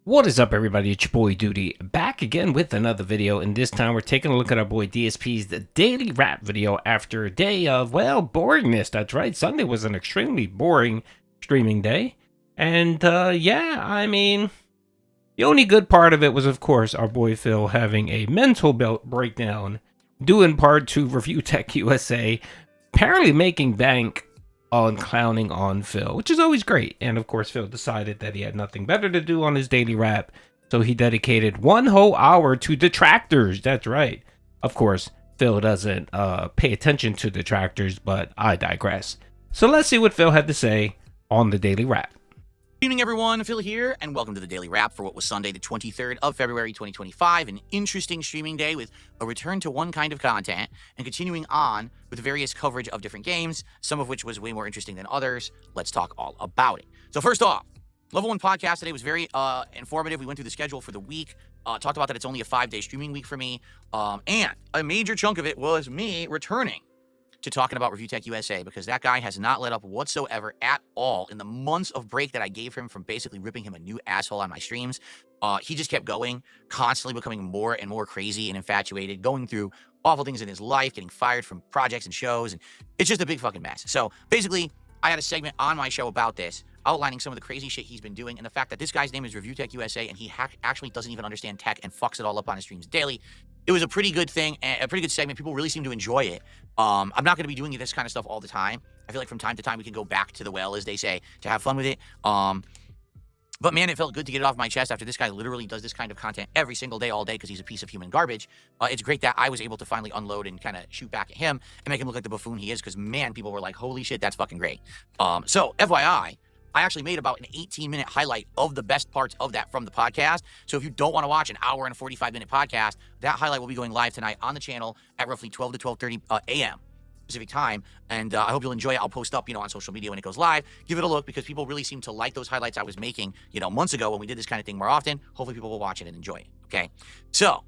What is up, everybody? It's your boy Doody, back again with another video, and this time we're taking a look at our boy DSP's daily rap video after a day of, well, boringness. That's right, Sunday was an extremely boring streaming day, and yeah, I mean, the only good part of it was, of course, our boy Phil having a mental breakdown, due in part to ReeeeeeviewTechUSA apparently making bank on clowning on Phil, which is always great. And of course, Phil decided that he had nothing better to do on his daily rap, so he dedicated one whole hour to detractors. That's right. Of course, Phil doesn't pay attention to detractors, but I digress. So let's see what Phil had to say on the daily rap. Good evening, everyone. Phil here, and welcome to the Daily Wrap for what was Sunday, the 23rd of February, 2025. An interesting streaming day with a return to one kind of content and continuing on with various coverage of different games, some of which was way more interesting than others. Let's talk all about it. So first off, Level 1 podcast today was very informative. We went through the schedule for the week, talked about that it's only a 5-day streaming week for me, and a major chunk of it was me returning to talking about ReeeeeeviewTechUSA, because that guy has not let up whatsoever at all in the months of break that I gave him from basically ripping him a new asshole on my streams. He just kept going, constantly becoming more and more crazy and infatuated, going through awful things in his life, getting fired from projects and shows, and it's just a big fucking mess. So basically, I had a segment on my show about this, outlining some of the crazy shit he's been doing, and the fact that this guy's name is ReeeeeeviewTechUSA, and he actually doesn't even understand tech and fucks it all up on his streams daily. It was a pretty good thing, a pretty good segment. People really seem to enjoy it. I'm not going to be doing this kind of stuff all the time. I feel like from time to time we can go back to the well, as they say, to have fun with it. But man, it felt good to get it off my chest after this guy literally does this kind of content every single day, all day, because he's a piece of human garbage. It's great that I was able to finally unload and kind of shoot back at him and make him look like the buffoon he is, because man, people were like, holy shit, that's fucking great. So FYI, I actually made about an 18-minute highlight of the best parts of that from the podcast. So if you don't want to watch an hour and a 45-minute podcast, that highlight will be going live tonight on the channel at roughly 12 to 12:30 a.m. Pacific time. And I hope you'll enjoy it. I'll post up, on social media when it goes live. Give it a look, because people really seem to like those highlights I was making, months ago when we did this kind of thing more often. Hopefully people will watch it and enjoy it. Okay. So.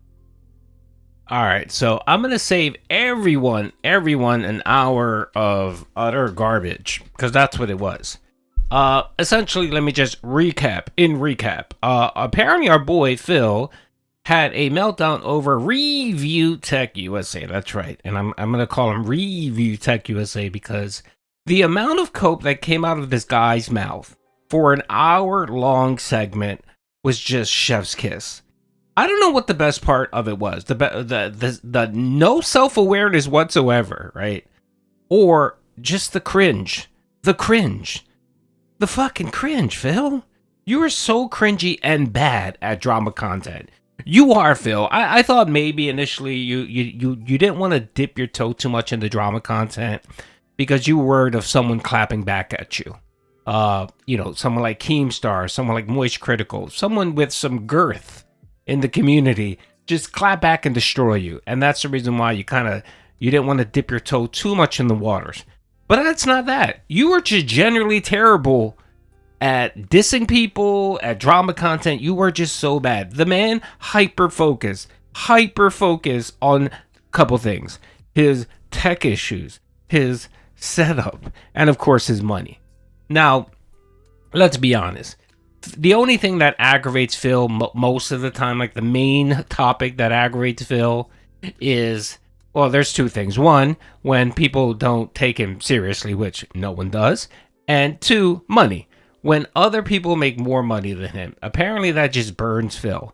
All right, so I'm going to save everyone an hour of utter garbage, because that's what it was. Essentially, let me just recap. Apparently our boy Phil had a meltdown over ReeeeeeviewTechUSA. That's right. And I'm going to call him ReeeeeeviewTechUSA, because the amount of coke that came out of this guy's mouth for an hour-long segment was just chef's kiss. I don't know what the best part of it was. The no self-awareness whatsoever, right? Or just the cringe. The fucking cringe, Phil. You are so cringy and bad at drama content. You are, Phil. I thought maybe initially you didn't want to dip your toe too much into drama content because you were worried of someone clapping back at you. Someone like Keemstar, someone like Moist Critical, someone with some girth in the community just clap back and destroy you. And that's the reason why you didn't want to dip your toe too much in the waters. But that's not that. You are just generally terrible at dissing people, at drama content. You are just so bad. The man hyper-focus on a couple things. His tech issues, his setup, and of course his money. Now, let's be honest. The only thing that aggravates Phil most of the time, like the main topic that aggravates Phil is... well, there's two things. One, when people don't take him seriously, which no one does. And two, money. When other people make more money than him. Apparently that just burns Phil.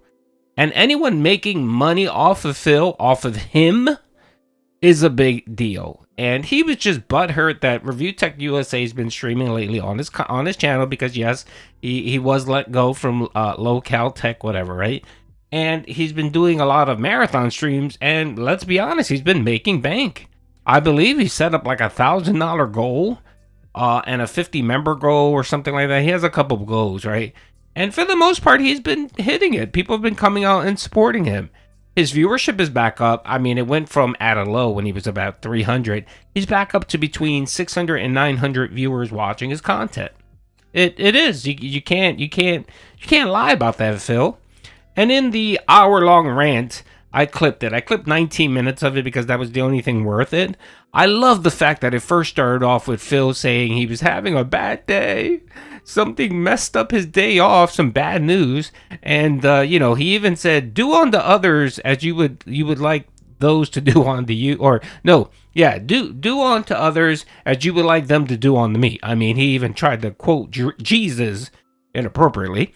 And anyone making money off of Phil, off of him, is a big deal. And he was just butthurt that ReeeeeeviewTechUSA has been streaming lately on his channel, because yes, he was let go from local tech, whatever, right? And he's been doing a lot of marathon streams, and let's be honest, he's been making bank. I believe he set up like $1,000 goal and a 50-member goal or something like that. He has a couple of goals, right? And for the most part, he's been hitting it. People have been coming out and supporting him. His viewership is back up. I mean, it went from at a low when he was about 300. He's back up to between 600 and 900 viewers watching his content. It is. You can't lie about that, Phil. And in the hour-long rant, I clipped it. I clipped 19 minutes of it because that was the only thing worth it. I love the fact that it first started off with Phil saying he was having a bad day. Something messed up his day off, some bad news. And, he even said, do unto others as you would like those to do unto you. Or, no, yeah, do unto others as you would like them to do unto me. I mean, he even tried to quote Jesus inappropriately.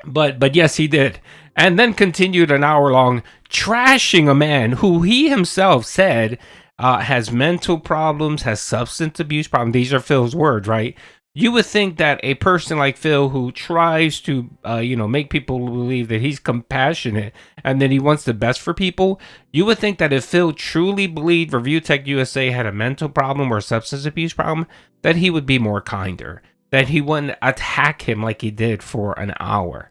But yes, he did. And then continued an hour long trashing a man who he himself said has mental problems, has substance abuse problems. These are Phil's words, right? You would think that a person like Phil, who tries to, make people believe that he's compassionate and that he wants the best for people, you would think that if Phil truly believed ReeeeeeviewTechUSA had a mental problem or a substance abuse problem, that he would be more kinder, that he wouldn't attack him like he did for an hour.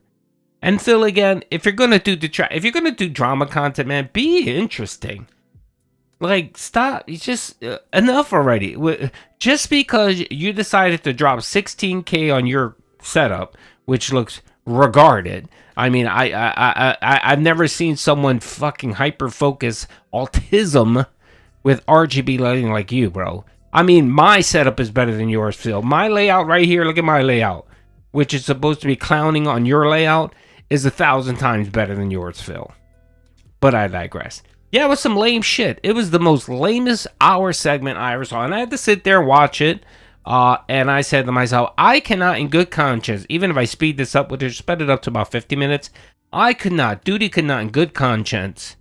And Phil, again, if you're gonna do drama content, man, be interesting. Like, stop. It's just enough already. Just because you decided to drop 16K on your setup, which looks regarded. I mean, I've never seen someone fucking hyper focus autism with RGB lighting like you, bro. I mean, my setup is better than yours, Phil. My layout right here, look at my layout, which is supposed to be clowning on your layout, is 1,000 times better than yours, Phil. But I digress. Yeah, it was some lame shit. It was the most lamest hour segment I ever saw. And I had to sit there and watch it. And I said to myself, I cannot in good conscience, even if I speed this up, which sped it up to about 50 minutes, Doody could not in good conscience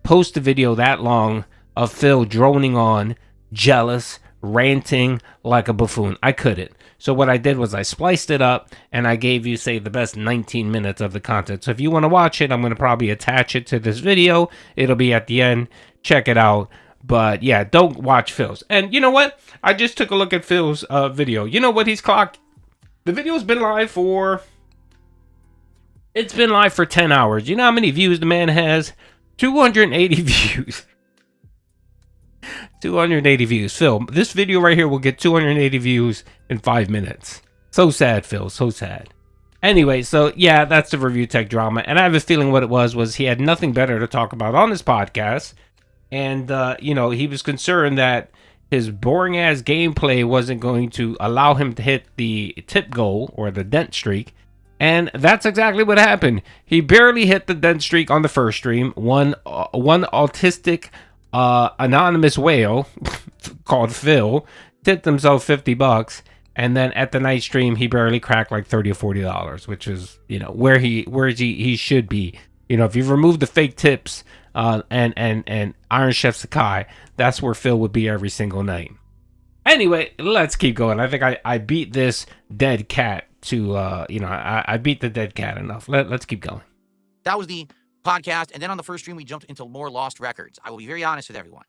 post a video that long of Phil droning on, jealous, ranting like a buffoon. I couldn't. So what I did was I spliced it up and I gave you, say, the best 19 minutes of the content. So if you want to watch it, I'm going to probably attach it to this video. It'll be at the end. Check it out. But yeah, don't watch Phil's. And you know what? I just took a look at Phil's video. You know what he's clocked? The video's been live for... It's been live for 10 hours. You know how many views the man has? 280 views. 280 views. Phil, this video right here will get 280 views in 5 minutes. So sad, Phil. So sad. Anyway, so yeah, that's the review tech drama. And I have a feeling what it was he had nothing better to talk about on his podcast. And, he was concerned that his boring ass gameplay wasn't going to allow him to hit the tip goal or the dent streak. And that's exactly what happened. He barely hit the dent streak on the first stream. One autistic anonymous whale called Phil tipped himself $50, and then at the night stream he barely cracked like $30 or $40, which is where he should be. If you remove the fake tips and IronChefSakai, that's where Phil would be every single night. Anyway, let's keep going. I think I beat this dead cat to I beat the dead cat enough. Let's keep going. That was the podcast, and then on the first stream we jumped into more lost records. I will be very honest with everyone.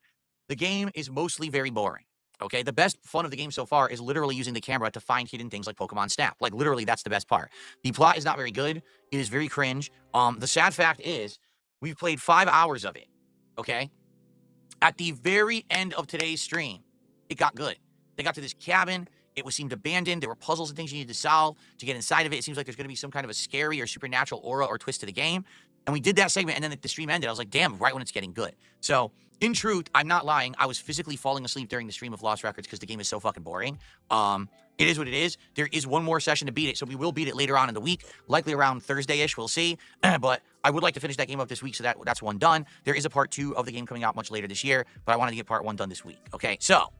The game is mostly very boring. Okay, the best fun of the game so far is literally using the camera to find hidden things like Pokemon Snap. Like, literally, that's the best part. The plot is not very good. It is very cringe. The sad fact is we've played 5 hours of it. Okay, at the very end of today's stream, it got good. They got to this cabin. It seemed abandoned. There were puzzles and things you needed to solve to get inside of it. It seems like there's going to be some kind of a scary or supernatural aura or twist to the game. And we did that segment, and then the stream ended. I was like, damn, right when it's getting good. So, in truth, I'm not lying. I was physically falling asleep during the stream of Lost Records because the game is so fucking boring. It is what it is. There is one more session to beat it, so we will beat it later on in the week, likely around Thursday-ish. We'll see. But I would like to finish that game up this week, so that's one done. There is a part 2 of the game coming out much later this year, but I wanted to get part 1 done this week. Okay, so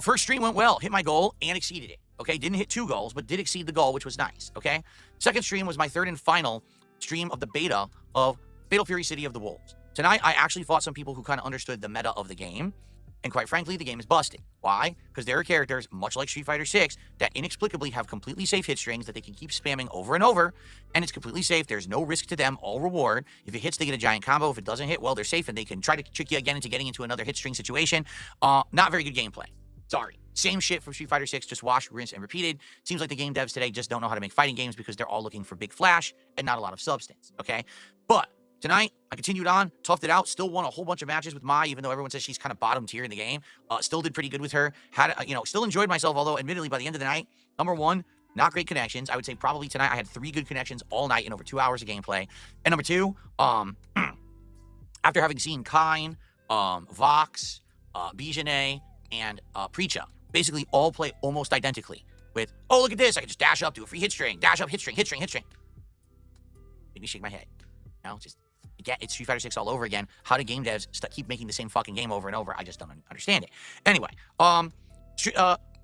first stream went well. Hit my goal and exceeded it. Okay, didn't hit 2 goals, but did exceed the goal, which was nice. Okay, second stream was my third and final stream of the beta of Fatal Fury City of the Wolves. Tonight, I actually fought some people who kind of understood the meta of the game, and quite frankly, the game is busted. Why? Because there are characters, much like Street Fighter 6, that inexplicably have completely safe hit strings that they can keep spamming over and over, and it's completely safe. There's no risk to them, all reward. If it hits, they get a giant combo. If it doesn't hit, well, they're safe, and they can try to trick you again into getting into another hit string situation. Not very good gameplay. Sorry. Same shit from Street Fighter 6, just wash, rinse, and repeated. Seems like the game devs today just don't know how to make fighting games because they're all looking for big flash and not a lot of substance, okay? But tonight, I continued on, toughed it out, still won a whole bunch of matches with Mai, even though everyone says she's kind of bottom tier in the game. Still did pretty good with her. Still enjoyed myself, although admittedly by the end of the night, number 1, not great connections. I would say probably tonight I had 3 good connections all night in over 2 hours of gameplay. And number 2, after having seen Kine, Vox, Bijane, and Preacha basically all play almost identically with, oh, look at this, I can just dash up, do a free hit string, dash up, hit string, hit string, hit string. Made me shake my head. You know, just, again, it's Street Fighter 6 all over again. How do game devs keep making the same fucking game over and over? I just don't understand it. Anyway,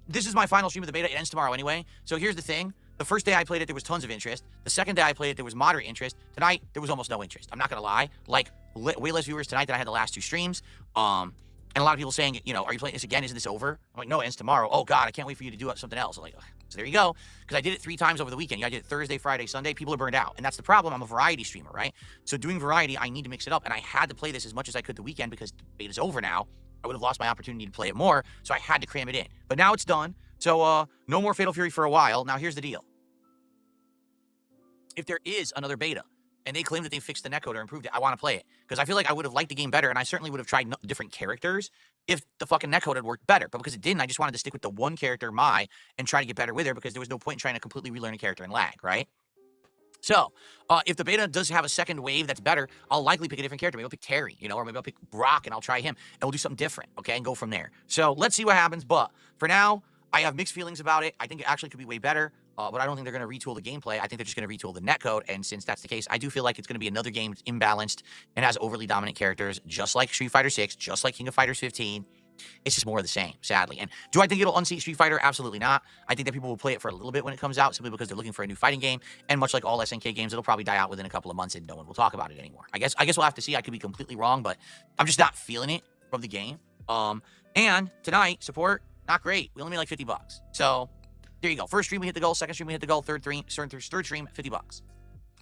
this is my final stream of the beta. It ends tomorrow anyway. So here's the thing. The first day I played it, there was tons of interest. The second day I played it, there was moderate interest. Tonight, there was almost no interest. I'm not going to lie. Like, way less viewers tonight than I had the last 2 streams. And a lot of people saying, you know, are you playing this again? Isn't this over? I'm like, no, it ends tomorrow. Oh, God, I can't wait for you to do something else. I'm like, ugh. So there you go. Because I did it 3 times over the weekend. I did it Thursday, Friday, Sunday. People are burned out. And that's the problem. I'm a variety streamer, right? So doing variety, I need to mix it up. And I had to play this as much as I could the weekend because the beta's over now. I would have lost my opportunity to play it more. So I had to cram it in. But now it's done. So no more Fatal Fury for a while. Now here's the deal. If there is another beta, and they claim that they fixed the netcode or improved it, I want to play it. Because I feel like I would have liked the game better, and I certainly would have tried different characters if the fucking netcode had worked better. But because it didn't, I just wanted to stick with the one character, Mai, and try to get better with her, because there was no point in trying to completely relearn a character and lag, right? So, if the beta does have a second wave that's better, I'll likely pick a different character. Maybe I'll pick Terry, you know, or maybe I'll pick Brock, and I'll try him, and we'll do something different, okay, and go from there. So, let's see what happens, but for now, I have mixed feelings about it. I think it actually could be way better. But I don't think they're going to retool the gameplay. I think they're just going to retool the netcode. And since that's the case, I do feel like it's going to be another game that's imbalanced and has overly dominant characters, just like Street Fighter 6, just like King of Fighters 15. It's just more of the same, sadly. And do I think it'll unseat Street Fighter? Absolutely not. I think that people will play it for a little bit when it comes out, simply because they're looking for a new fighting game. And much like all SNK games, it'll probably die out within a couple of months and no one will talk about it anymore. I guess we'll have to see. I could be completely wrong, but I'm just not feeling it from the game. And tonight, support, not great. We only made like $50. So there you go. First stream, we hit the goal. Second stream, we hit the goal. Third stream, $50.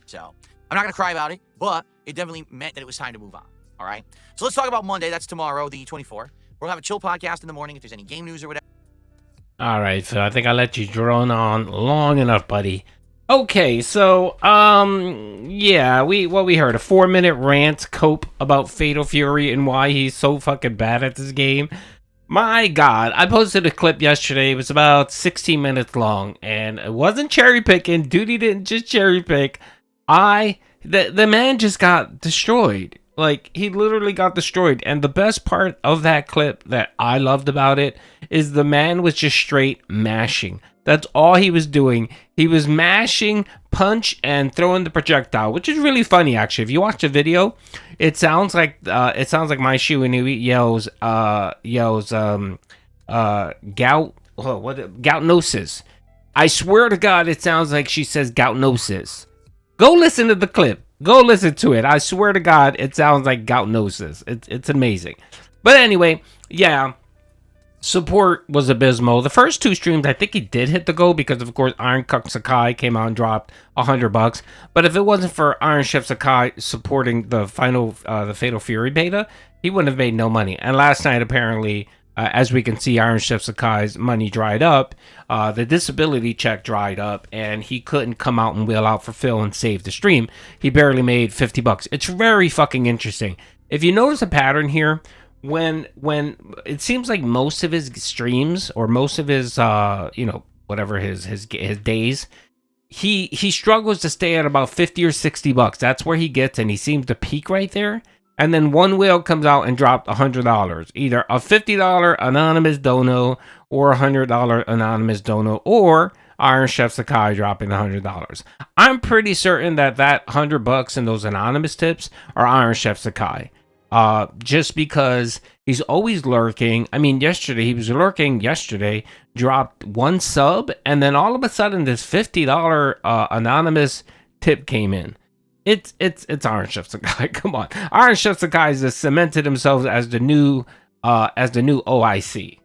So I'm not going to cry about it, but it definitely meant that it was time to move on. All right. So let's talk about Monday. That's tomorrow, the 24th. We'll have a chill podcast in the morning if there's any game news or whatever. All right. So I think I let you drone on long enough, buddy. Okay. So, yeah, we heard a 4-minute rant cope about Fatal Fury and why he's so fucking bad at this game. My God, I posted a clip yesterday. It was about 16 minutes long, and it wasn't cherry picking. Doody didn't just cherry pick. The man just got destroyed. Like, he literally got destroyed. And the best part of that clip that I loved about it is the man was just straight mashing. That's all he was doing. He was mashing, punch, and throwing the projectile, which is really funny, actually. If you watch the video, it sounds like my shoe and he yells goutnosis. I swear to God, it sounds like she says goutnosis. Go listen to the clip. Go listen to it. I swear to God, it sounds like goutnosis. It's amazing. But anyway, yeah. Support was abysmal. The first 2 streams, I think he did hit the goal because, of course, IronChefSakai came out and dropped $100. But if it wasn't for IronChefSakai supporting the Fatal Fury beta, he wouldn't have made no money. And last night, apparently, as we can see, IronChefSakai's money dried up. The disability check dried up, and he couldn't come out and wheel out for Phil and save the stream. He barely made $50. It's very fucking interesting. If you notice a pattern here, when it seems like most of his streams or most of his whatever his days, he struggles to stay at about $50 or $60. That's where he gets, and he seems to peak right there. And then one whale comes out and dropped $100, either a $50 anonymous dono or a $100 anonymous dono, or IronChefSakai dropping $100. I'm pretty certain that $100 and those anonymous tips are IronChefSakai. Just because he's always lurking. I mean, he was lurking yesterday, dropped 1 sub, and then all of a sudden this $50 anonymous tip came in. It's IronChefSakai. Come on. IronChefSakai has cemented themselves as the new OIC.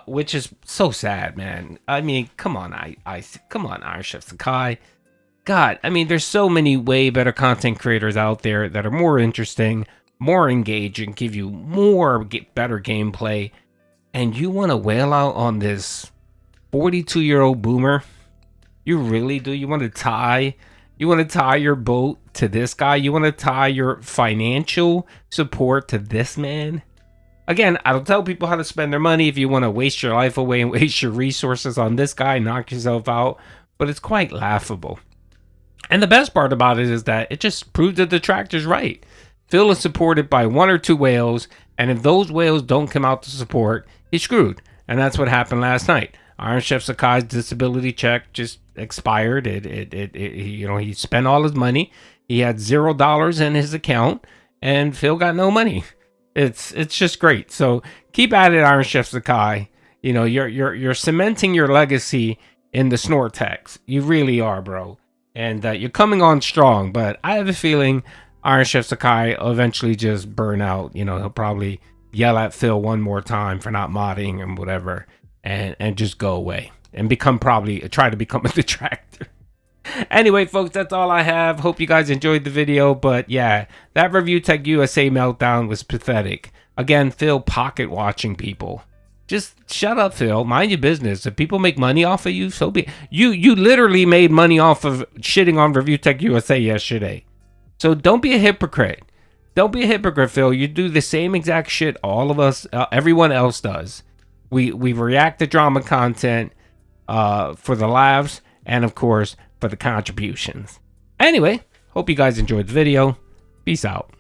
Which is so sad, man. I mean, come on, come on, IronChefSakai. God, I mean, there's so many way better content creators out there that are more interesting, more engaging, give you better gameplay, and you want to wail out on this 42-year-old boomer? You really do? You want to tie your boat to this guy? You want to tie your financial support to this man? Again, I don't tell people how to spend their money. If you want to waste your life away and waste your resources on this guy, knock yourself out. But it's quite laughable. And the best part about it is that it just proves the detractors right. Phil is supported by 1 or 2 whales, and if those whales don't come out to support, he's screwed. And that's what happened last night. IronChefSakai's disability check just expired. He spent all his money. He had $0 in his account, and Phil got no money. It's just great. So keep at it, IronChefSakai. You know, you're cementing your legacy in the Snortex. You really are, bro. And you're coming on strong. But I have a feeling IronChefSakai will eventually just burn out. You know, he'll probably yell at Phil one more time for not modding and whatever, and just go away and try to become a detractor. Anyway, folks, that's all I have. Hope you guys enjoyed the video. But yeah, that ReeeeeeviewTechUSA meltdown was pathetic. Again, Phil pocket watching people. Just shut up, Phil. Mind your business. If people make money off of you, so be it. You literally made money off of shitting on ReeeeeeviewTechUSA yesterday. So don't be a hypocrite. Don't be a hypocrite, Phil. You do the same exact shit all of us, everyone else does. We react to drama content for the laughs and, of course, for the contributions. Anyway, hope you guys enjoyed the video. Peace out.